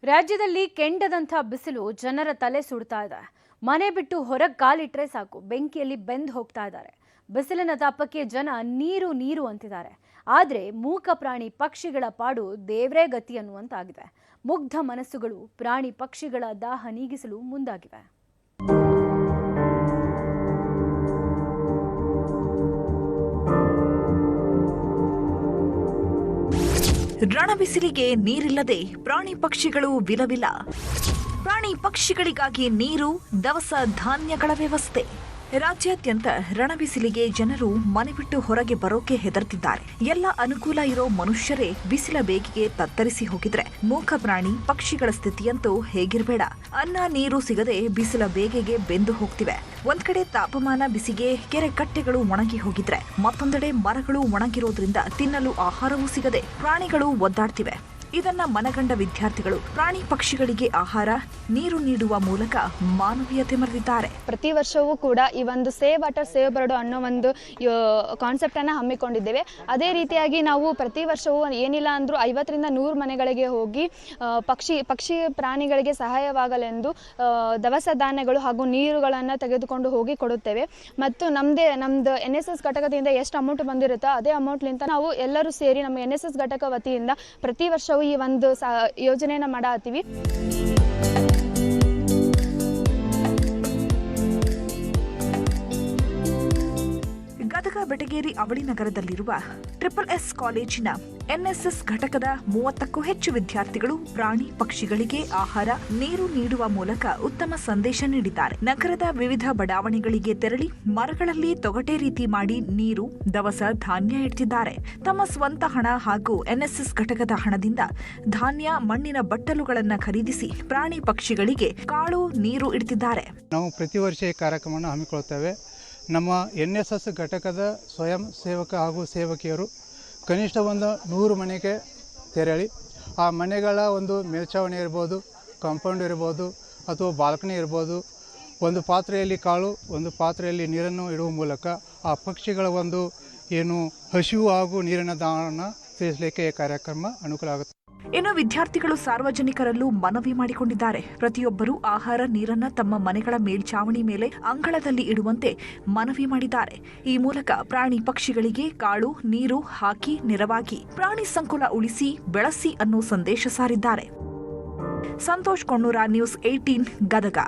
ರಾಜ್ಯದಲ್ಲಿ ಕೆಂಡದಂಥ ಬಿಸಿಲು ಜನರ ತಲೆ ಸುಡ್ತಾ ಇದೆ. ಮನೆ ಬಿಟ್ಟು ಹೊರಗೆ ಕಾಲಿಟ್ರೆ ಸಾಕು ಬೆಂಕಿಯಲ್ಲಿ ಬೆಂದು ಹೋಗ್ತಾ ಇದ್ದಾರೆ. ಬಿಸಿಲಿನ ತಾಪಕ್ಕೆ ಜನ ನೀರು ನೀರು ಅಂತಿದ್ದಾರೆ. ಆದರೆ ಮೂಕ ಪ್ರಾಣಿ ಪಕ್ಷಿಗಳ ಪಾಡು ದೇವ್ರೇ ಗತಿ ಅನ್ನುವಂತಾಗಿದೆ. ಮುಗ್ಧ ಮನಸ್ಸುಗಳು ಪ್ರಾಣಿ ಪಕ್ಷಿಗಳ ದಾಹ ನೀಗಿಸಲು ಮುಂದಾಗಿವೆ. ರಣಬಿಸಿಲಿಗೆ ನೀರಿಲ್ಲದೆ ಪ್ರಾಣಿ ಪಕ್ಷಿಗಳು ವಿಲವಿಲ. ಪ್ರಾಣಿ ಪಕ್ಷಿಗಳಿಗಾಗಿ ನೀರು, ದವಸ ಧಾನ್ಯಗಳ ವ್ಯವಸ್ಥೆ. ರಾಜ್ಯಾದ್ಯಂತ ರಣಬಿಸಿಲಿಗೆ ಜನರು ಮನೆ ಬಿಟ್ಟು ಹೊರಗೆ ಬರೋಕೆ ಹೆದರ್ತಿದ್ದಾರೆ. ಎಲ್ಲ ಅನುಕೂಲ ಇರೋ ಮನುಷ್ಯರೇ ಬಿಸಿಲ ಬೇಗೆಗೆ ತತ್ತರಿಸಿ ಹೋಗಿದ್ರೆ ಮೂಕ ಪ್ರಾಣಿ ಪಕ್ಷಿಗಳ ಸ್ಥಿತಿಯಂತೂ ಹೇಗಿರಬೇಡ. ಅನ್ನ ನೀರು ಸಿಗದೆ ಬಿಸಿಲ ಬೇಗೆಗೆ ಬೆಂದು ಹೋಗ್ತಿವೆ. ಒಂದ್ ಕಡೆ ತಾಪಮಾನ ಬಿಸಿಗೆ ಕೆರೆ ಕಟ್ಟೆಗಳು ಒಣಗಿ ಹೋಗಿದ್ರೆ, ಮತ್ತೊಂದೆಡೆ ಮರಗಳು ಒಣಗಿರೋದ್ರಿಂದ ತಿನ್ನಲು ಆಹಾರವೂ ಸಿಗದೆ ಪ್ರಾಣಿಗಳು ಒದ್ದಾಡ್ತಿವೆ. ಇದನ್ನ ಮನಗಂಡ ವಿದ್ಯಾರ್ಥಿಗಳು ಪ್ರಾಣಿ ಪಕ್ಷಿಗಳಿಗೆ ಆಹಾರ, ನೀರು ನೀಡುವ ಮೂಲಕ ಮಾನವೀಯತೆ ಮೆರೆದಿದ್ದಾರೆ. ಪ್ರತಿ ವರ್ಷವೂ ಕೂಡ ಈ ಒಂದು ಸೇವ್ ವಾಟರ್ ಸೇವ್ ಬರ್ಡ್ ಅನ್ನೋ ಒಂದು ಕಾನ್ಸೆಪ್ಟ್ ಅನ್ನ ಹಮ್ಮಿಕೊಂಡಿದ್ದೇವೆ. ಅದೇ ರೀತಿಯಾಗಿ ನಾವು ಪ್ರತಿ ವರ್ಷವೂ ಏನಿಲ್ಲ ಅಂದ್ರೂ 50ರಿಂದ 100 ಮನೆಗಳಿಗೆ ಹೋಗಿ ಪಕ್ಷಿ ಪ್ರಾಣಿಗಳಿಗೆ ಸಹಾಯವಾಗಲೆಂದು ದವಸ ಧಾನ್ಯಗಳು ಹಾಗೂ ನೀರುಗಳನ್ನು ತೆಗೆದುಕೊಂಡು ಹೋಗಿ ಕೊಡುತ್ತೇವೆ. ಮತ್ತು ನಮ್ದು NSS ಘಟಕದಿಂದ ಎಷ್ಟು ಅಮೌಂಟ್ ಬಂದಿರುತ್ತೋ ಅದೇ ಅಮೌಂಟ್ಲಿಂದ ನಾವು ಎಲ್ಲರೂ ಸೇರಿ ನಮ್ಮ NSS ಘಟಕ ವತಿಯಿಂದ ಪ್ರತಿ ವರ್ಷ ಈ ಒಂದು ಯೋಜನೆಯನ್ನ ಮಾಡಾತೀವಿ. ಗದಗ ಬೆಟಗೇರಿ ಅವಳಿ ನಗರದಲ್ಲಿರುವ SSS ಕಾಲೇಜಿನ NSS ಘಟಕದ 30ಕ್ಕೂ ಹೆಚ್ಚು ವಿದ್ಯಾರ್ಥಿಗಳು ಪ್ರಾಣಿ ಪಕ್ಷಿಗಳಿಗೆ ಆಹಾರ, ನೀರು ನೀಡುವ ಮೂಲಕ ಉತ್ತಮ ಸಂದೇಶ ನೀಡಿದ್ದಾರೆ. ನಗರದ ವಿವಿಧ ಬಡಾವಣೆಗಳಿಗೆ ತೆರಳಿ ಮರಗಳಲ್ಲಿ ತೊಗಟೆ ರೀತಿ ಮಾಡಿ ನೀರು, ದವಸ ಧಾನ್ಯ ಇಡ್ತಿದ್ದಾರೆ. ತಮ್ಮ ಸ್ವಂತ ಹಣ ಹಾಗೂ NSS ಘಟಕದ ಹಣದಿಂದ ಧಾನ್ಯ, ಮಣ್ಣಿನ ಬಟ್ಟಲುಗಳನ್ನು ಖರೀದಿಸಿ ಪ್ರಾಣಿ ಪಕ್ಷಿಗಳಿಗೆ ಕಾಳು, ನೀರು ಇಡ್ತಿದ್ದಾರೆ. ನಾವು ಪ್ರತಿ ವರ್ಷ ಈ ಕಾರ್ಯಕ್ರಮವನ್ನು ಹಮ್ಮಿಕೊಳ್ಳುತ್ತೇವೆ. ನಮ್ಮ NSS ಘಟಕದ ಸ್ವಯಂ ಸೇವಕ ಹಾಗೂ ಸೇವಕಿಯರು ಕನಿಷ್ಠ ಒಂದು 100 ಮನೆಗೆ ತೆರಳಿ ಆ ಮನೆಗಳ ಒಂದು ಮೇಲ್ಛಾವಣಿ ಇರ್ಬೋದು, ಕಾಂಪೌಂಡ್ ಇರ್ಬೋದು ಅಥವಾ ಬಾಲ್ಕನಿ ಇರ್ಬೋದು, ಒಂದು ಪಾತ್ರೆಯಲ್ಲಿ ಕಾಳು, ಒಂದು ಪಾತ್ರೆಯಲ್ಲಿ ನೀರನ್ನು ಇಡುವ ಮೂಲಕ ಆ ಪಕ್ಷಿಗಳ ಒಂದು ಏನು ಹಸಿವು ಹಾಗೂ ನೀರಿನ ದಾಹವನ್ನು ತೀರಿಸಲಿಕ್ಕೆ ಈ ಕಾರ್ಯಕ್ರಮ ಅನುಕೂಲ ಆಗುತ್ತೆ. ಇನ್ನು ವಿದ್ಯಾರ್ಥಿಗಳು ಸಾರ್ವಜನಿಕರಲ್ಲೂ ಮನವಿ ಮಾಡಿಕೊಂಡಿದ್ದಾರೆ. ಪ್ರತಿಯೊಬ್ಬರೂ ಆಹಾರ, ನೀರನ್ನ ತಮ್ಮ ಮನೆಗಳ ಮೇಲ್ಛಾವಣಿ ಮೇಲೆ, ಅಂಗಳದಲ್ಲಿ ಇಡುವಂತೆ ಮನವಿ ಮಾಡಿದ್ದಾರೆ. ಈ ಮೂಲಕ ಪ್ರಾಣಿ ಪಕ್ಷಿಗಳಿಗೆ ಕಾಳು, ನೀರು ಹಾಕಿ ನೆರವಾಗಿ ಪ್ರಾಣಿ ಸಂಕುಲ ಉಳಿಸಿ, ಬೆಳೆಸಿ ಅನ್ನೋ ಸಂದೇಶ ಸಾರಿದ್ದಾರೆ. ಸಂತೋಷ್ ಕೊಣ್ಣೂರ, ನ್ಯೂಸ್ 18 ಗದಗ.